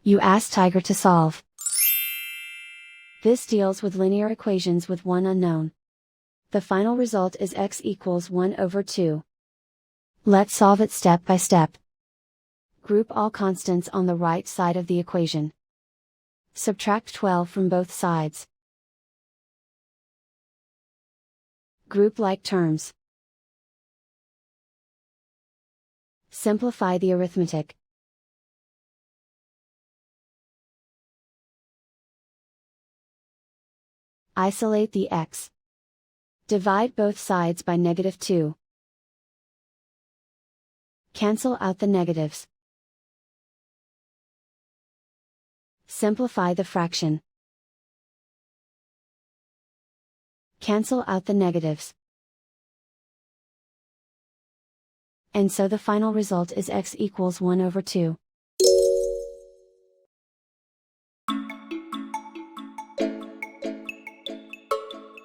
You ask Tiger to solve. This deals with linear equations with one unknown. The final result is x equals 1 over 2. Let's solve it step by step. Group all constants on the right side of the equation. Subtract 12 from both sides. Group like terms. Simplify the arithmetic. Isolate the x. Divide both sides by -2. Cancel out the negatives. Simplify the fraction. Cancel out the negatives. And so the final result is x equals 1 over 2.